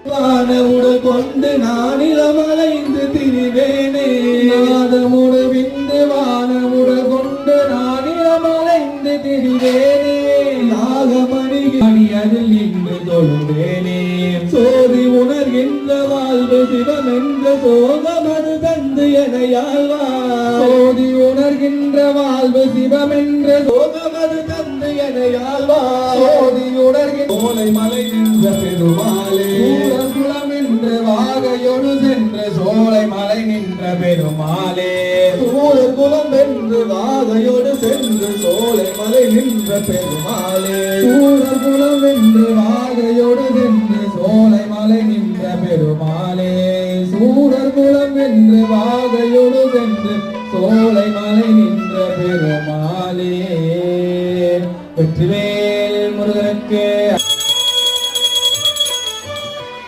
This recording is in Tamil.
வானமுடல் கொண்டு நானிலமலைந்து திரிவேனே நாதமுடு விந்து வானமுடல் கொண்டு நானிலமலைந்து திரிவேனே நாகமணி அதில் நின்று தொழுவேனே சோதி உணர்கின்ற வாழ்வு சிவம் என்ற சோகமது தந்து எனையாழ்வா சோதி உணர்கின்ற வாழ்வு சிவம் என்ற சோகமது தந்து எனையாழ்வா சோதி உணர்கின்ற சோலை மலை நின்ற பெருமாளே குளம் என்ற வாகையொடு சென்ற சோலை மலை நின்ற பெருமாளே குலம் என்று வாகையோடு சென்று சோலை மலை நின்ற பெருமாளே குலம் என்று வாகையோடு சென்று சோலை மலை நின்ற பெருமாளே சூரர் குலம் என்று